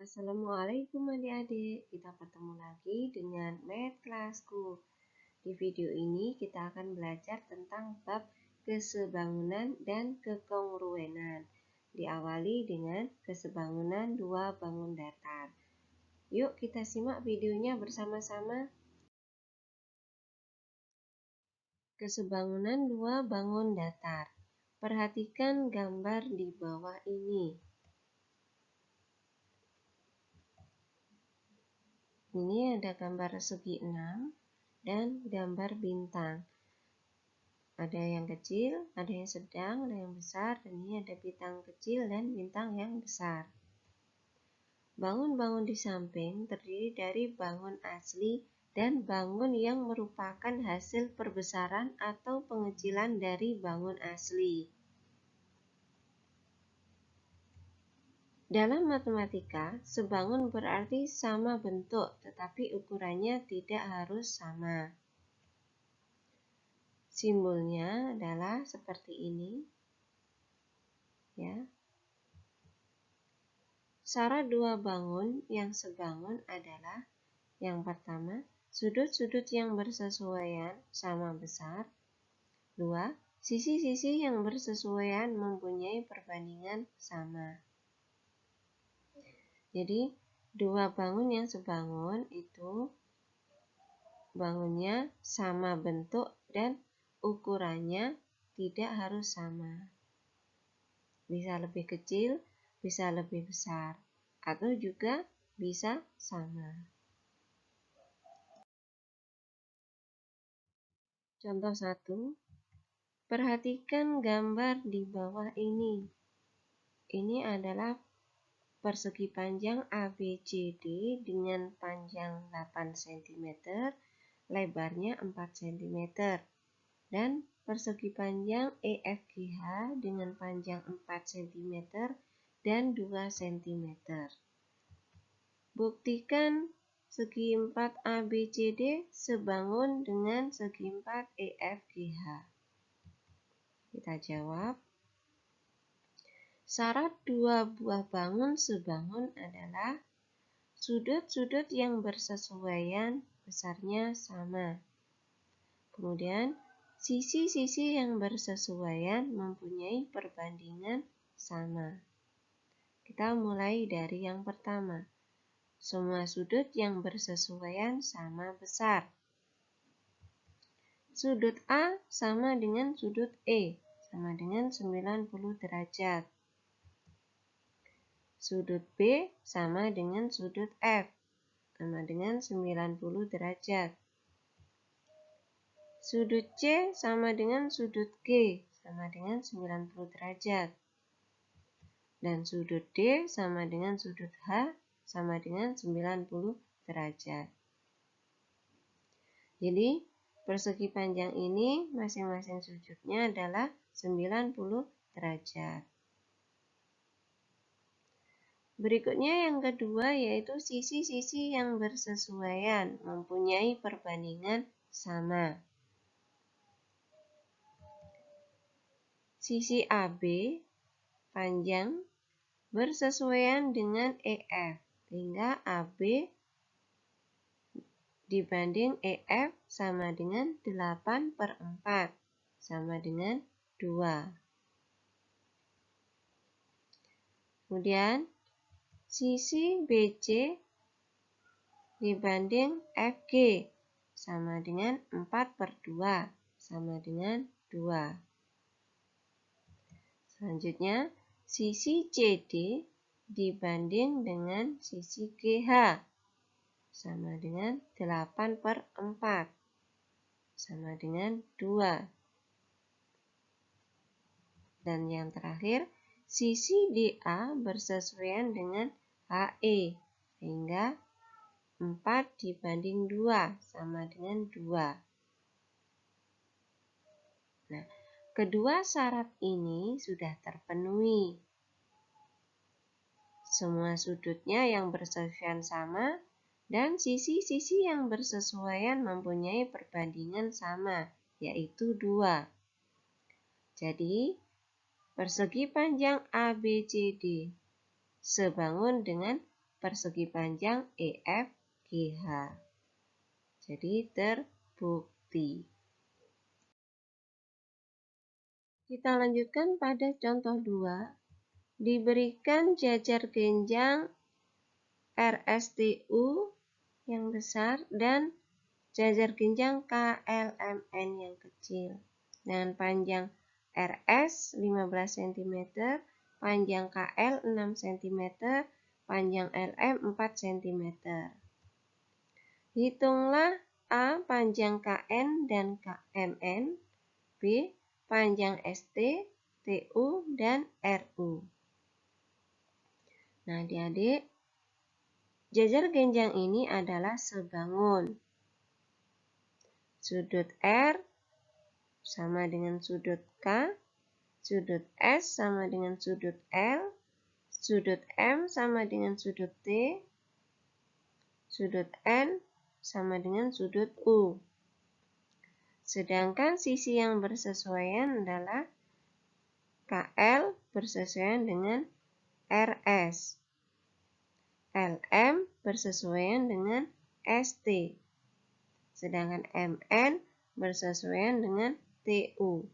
Assalamualaikum adik-adik, kita ketemu lagi dengan Math Kelasku. Di video ini kita akan belajar tentang bab kesebangunan dan kekongruenan. Diawali dengan kesebangunan dua bangun datar. Yuk kita simak videonya bersama-sama. Kesebangunan dua bangun datar. Perhatikan gambar di bawah ini. Ini ada gambar segi 6 dan gambar bintang. Ada yang kecil, ada yang sedang, ada yang besar, dan ini ada bintang kecil dan bintang yang besar. Bangun-bangun di samping terdiri dari bangun asli dan bangun yang merupakan hasil perbesaran atau pengecilan dari bangun asli. Dalam matematika, sebangun berarti sama bentuk, tetapi ukurannya tidak harus sama. Simbolnya adalah seperti ini. Ya. Syarat dua bangun yang sebangun adalah yang pertama, sudut-sudut yang bersesuaian sama besar. 2. Sisi-sisi yang bersesuaian mempunyai perbandingan sama. Jadi, dua bangun yang sebangun itu bangunnya sama bentuk dan ukurannya tidak harus sama. Bisa lebih kecil, bisa lebih besar, atau juga bisa sama. Contoh 1. Perhatikan gambar di bawah ini. Ini adalah persegi panjang ABCD dengan panjang 8 cm, lebarnya 4 cm. Dan persegi panjang EFGH dengan panjang 4 cm dan 2 cm. Buktikan segi 4 ABCD sebangun dengan segi 4 EFGH. Kita jawab. Syarat dua buah bangun sebangun adalah sudut-sudut yang bersesuaian besarnya sama. Kemudian, sisi-sisi yang bersesuaian mempunyai perbandingan sama. Kita mulai dari yang pertama. Semua sudut yang bersesuaian sama besar. Sudut A sama dengan sudut E, sama dengan 90 derajat. Sudut B sama dengan sudut F, sama dengan 90 derajat. Sudut C sama dengan sudut G, sama dengan 90 derajat. Dan sudut D sama dengan sudut H, sama dengan 90 derajat. Jadi, persegi panjang ini masing-masing sudutnya adalah 90 derajat. Berikutnya yang kedua yaitu sisi-sisi yang bersesuaian mempunyai perbandingan sama. Sisi AB panjang bersesuaian dengan EF, sehingga AB dibanding EF sama dengan 8/4, sama dengan 2. Kemudian, sisi BC dibanding FG sama dengan 4/2, sama dengan 2. Selanjutnya, sisi CD dibanding dengan sisi GH sama dengan 8/4, sama dengan 2. Dan yang terakhir, sisi DA bersesuaian dengan HE, sehingga 4 dibanding 2 sama dengan 2. Nah, kedua syarat ini sudah terpenuhi. Semua sudutnya yang bersesuaian sama dan sisi-sisi yang bersesuaian mempunyai perbandingan sama, yaitu 2. Jadi, persegi panjang ABCD sebangun dengan persegi panjang EFGH. Jadi terbukti. Kita lanjutkan pada contoh 2. Diberikan jajar genjang RSTU yang besar dan jajar genjang KLMN yang kecil dengan panjang RS 15 cm, panjang KL 6 cm, panjang LM 4 cm. Hitunglah A. Panjang KN dan KMN, B. Panjang ST, TU, dan RU. Nah, adik-adik, jajar genjang ini adalah sebangun. Sudut R sama dengan sudut K, sudut S sama dengan sudut L, sudut M sama dengan sudut T, sudut N sama dengan sudut U. Sedangkan sisi yang bersesuaian adalah KL bersesuaian dengan RS, LM bersesuaian dengan ST, sedangkan MN bersesuaian dengan TU,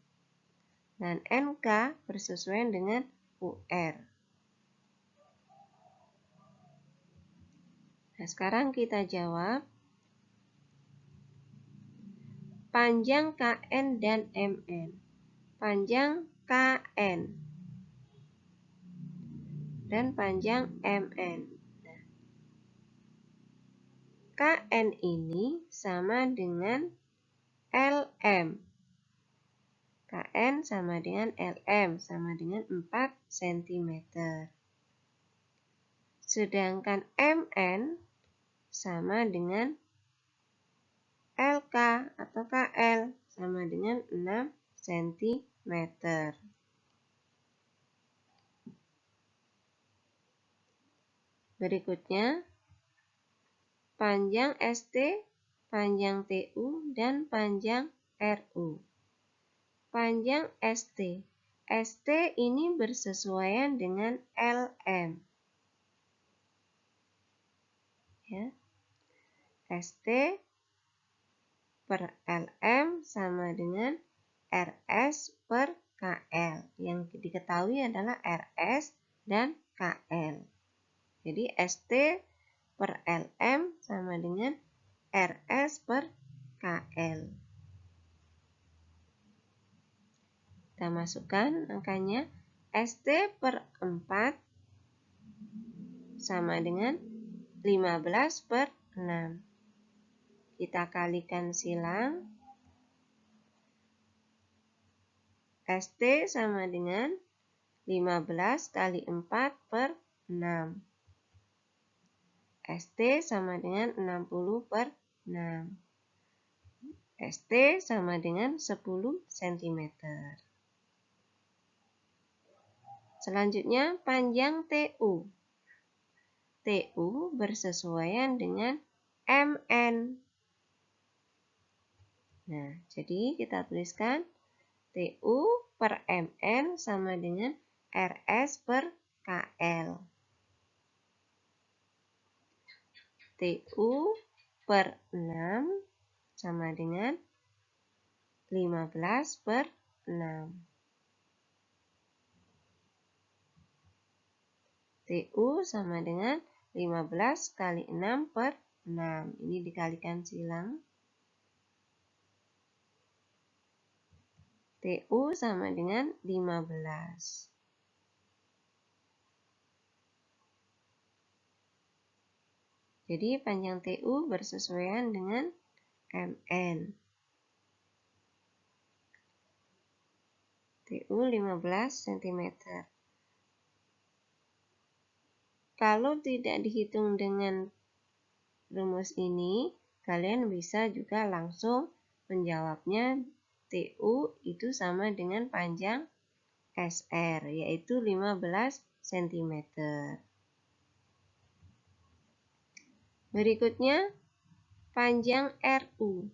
dan NK bersesuaian dengan UR. Nah, sekarang kita jawab. Panjang KN dan MN. Panjang KN dan panjang MN. Nah, KN ini sama dengan LM. KN sama dengan LM, sama dengan 4 cm. Sedangkan MN sama dengan LK atau KL, sama dengan 6 cm. Berikutnya, panjang ST, panjang TU, dan panjang RU. Panjang ST. ST ini bersesuaian dengan LM. Ya. ST per LM sama dengan RS per KL. Yang diketahui adalah RS dan KL. Jadi ST per LM sama dengan RS per KL. Kita masukkan angkanya. ST per 4 sama dengan 15 per 6. Kita kalikan silang. ST sama dengan 15 kali 4 per 6. ST sama dengan 60 per 6. ST sama dengan 10 cm. Selanjutnya, panjang TU. TU bersesuaian dengan MN. Nah, jadi kita tuliskan TU per MN sama dengan RS per KL. TU per 6 sama dengan 15 per 6. TU sama dengan 15 kali 6 per 6. Ini dikalikan silang. TU sama dengan 15. Jadi panjang TU bersesuaian dengan MN. TU 15 cm. Kalau tidak dihitung dengan rumus ini, kalian bisa juga langsung menjawabnya. TU itu sama dengan panjang SR, yaitu 15 cm. Berikutnya, panjang RU.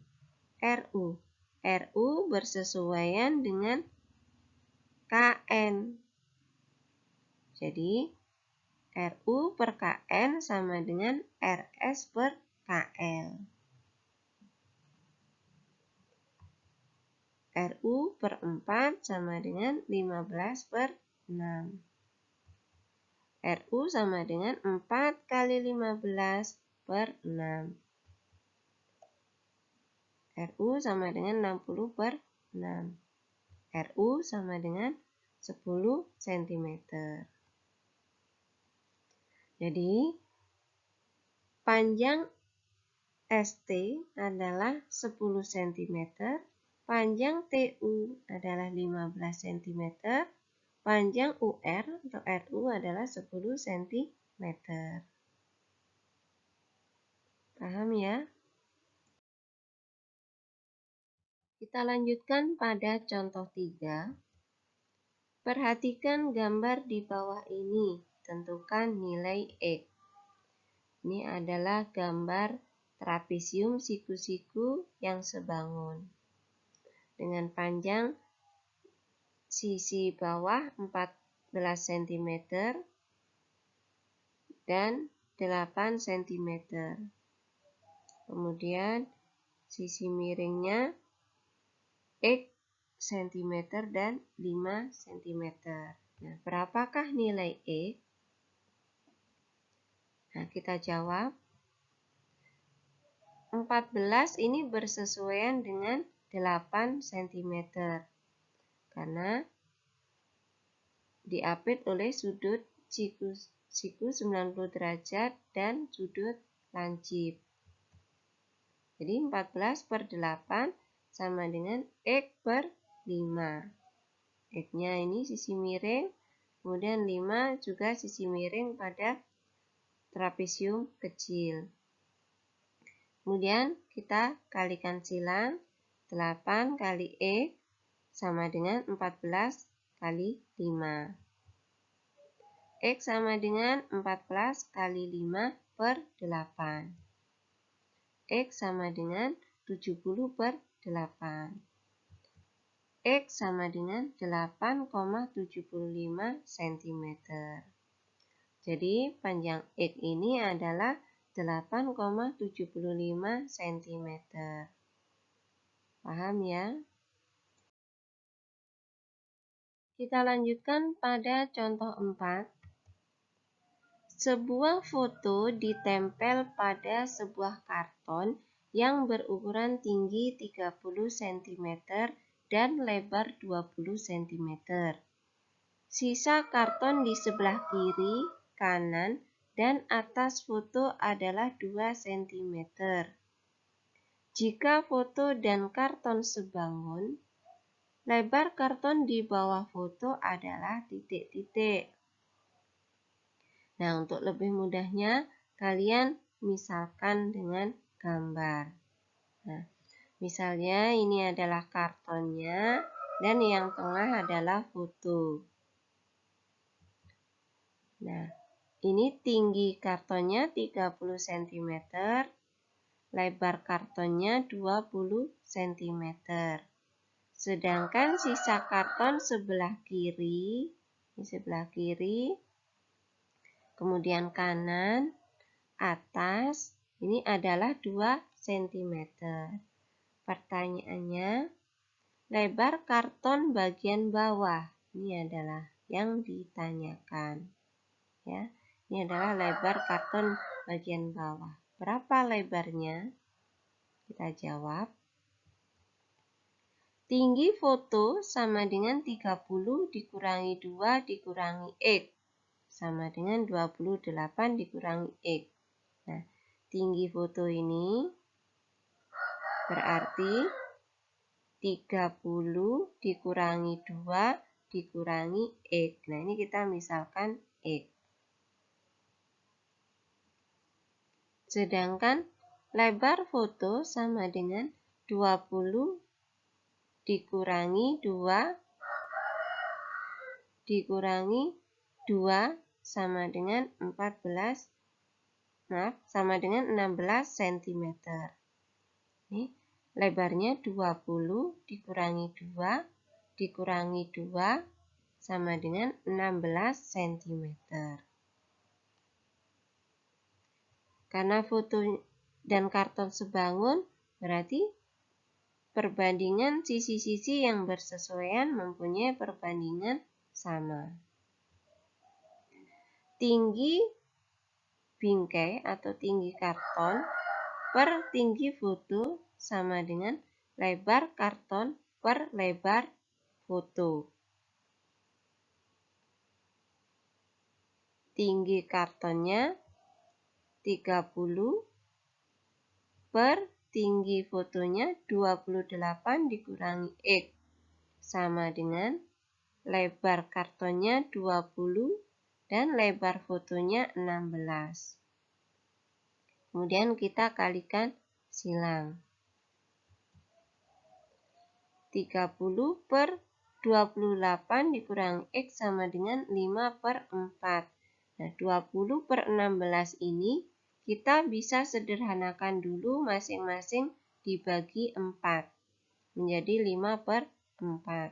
RU bersesuaian dengan KN. Jadi, RU per KN sama dengan RS per KL. RU per 4 sama dengan 15 per 6. RU sama dengan 4 kali 15 per 6. RU sama dengan 60 per 6. RU sama dengan 10 cm. Jadi, panjang ST adalah 10 cm, panjang TU adalah 15 cm, panjang UR atau RU adalah 10 cm. Paham ya? Kita lanjutkan pada contoh 3. Perhatikan gambar di bawah ini. Tentukan nilai X. Ini adalah gambar trapesium siku-siku yang sebangun. Dengan panjang sisi bawah 14 cm dan 8 cm. Kemudian sisi miringnya X cm dan 5 cm. Nah, berapakah nilai X? Nah, kita jawab. 14 ini bersesuaian dengan 8 cm. Karena diapit oleh sudut siku 90 derajat dan sudut lancip. Jadi 14 per 8 sama dengan X per 5. X-nya ini sisi miring, kemudian 5 juga sisi miring pada trapesium kecil. Kemudian kita kalikan silang, 8 kali X sama dengan 14 kali 5. X sama dengan 14 kali 5 per 8. X sama dengan 70 per 8. X sama dengan 8,75 cm. Jadi panjang X ini adalah 8,75 cm. Paham ya? Kita lanjutkan pada contoh 4. Sebuah foto ditempel pada sebuah karton yang berukuran tinggi 30 cm dan lebar 20 cm. Sisa karton di sebelah kiri, kanan, dan atas foto adalah 2 cm. Jika foto dan karton sebangun, lebar karton di bawah foto adalah titik-titik. Nah, untuk lebih mudahnya, kalian misalkan dengan gambar. Nah, misalnya ini adalah kartonnya dan yang tengah adalah foto. Nah, ini tinggi kartonnya 30 cm, lebar kartonnya 20 cm. Sedangkan sisa karton sebelah kiri, di sebelah kiri, kemudian kanan, atas, ini adalah 2 cm. Pertanyaannya, lebar karton bagian bawah, ini adalah yang ditanyakan. Ya, ini adalah lebar karton bagian bawah. Berapa lebarnya? Kita jawab. Tinggi foto sama dengan 30 dikurangi 2 dikurangi X. Sama dengan 28 dikurangi X. Nah, tinggi foto ini berarti 30 dikurangi 2 dikurangi X. Nah, ini kita misalkan X. Sedangkan lebar foto sama dengan 20 dikurangi 2 dikurangi 2 sama dengan 16 cm. Ini lebarnya 20 dikurangi 2 dikurangi 2 sama dengan 16 cm. Karena foto dan karton sebangun, berarti perbandingan sisi-sisi yang bersesuaian mempunyai perbandingan sama. Tinggi bingkai atau tinggi karton per tinggi foto sama dengan lebar karton per lebar foto. Tinggi kartonnya 30 per tinggi fotonya 28 dikurangi X sama dengan lebar kartonnya 20 dan lebar fotonya 16. Kemudian kita kalikan silang. 30 per 28 dikurangi X sama dengan 5 per 4. Nah, 20 per 16 ini kita bisa sederhanakan dulu masing-masing dibagi 4. Menjadi 5 per 4.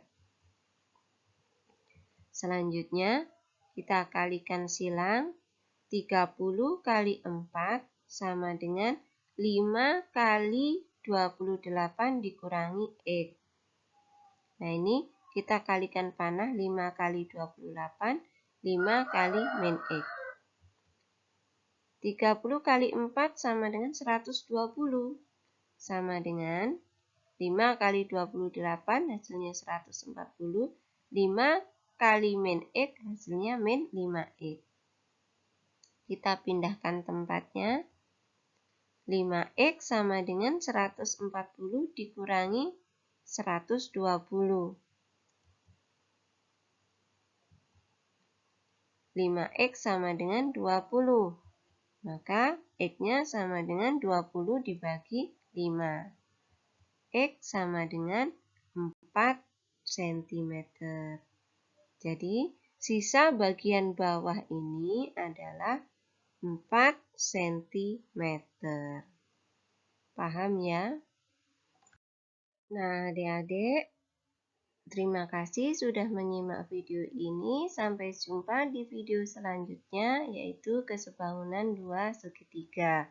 Selanjutnya, kita kalikan silang. 30 kali 4 sama dengan 5 kali 28 dikurangi X. Nah, ini kita kalikan panah 5 kali 28, 5 kali min X. 30 kali 4 sama dengan 120. Sama dengan 5 kali 28 hasilnya 140. 5 kali min X hasilnya min 5X. Kita pindahkan tempatnya. 5X sama dengan 140 dikurangi 120. 5X sama dengan 20. Maka X-nya sama dengan 20 dibagi 5. X sama dengan 4 cm. Jadi, sisa bagian bawah ini adalah 4 cm. Paham ya? Nah, adik-adik, terima kasih sudah menyimak video ini. Sampai jumpa di video selanjutnya, yaitu kesebangunan 2 segitiga.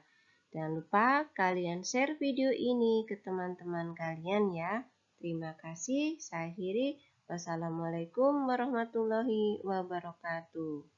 Jangan lupa kalian share video ini ke teman-teman kalian ya. Terima kasih. Saya akhiri. Wassalamualaikum warahmatullahi wabarakatuh.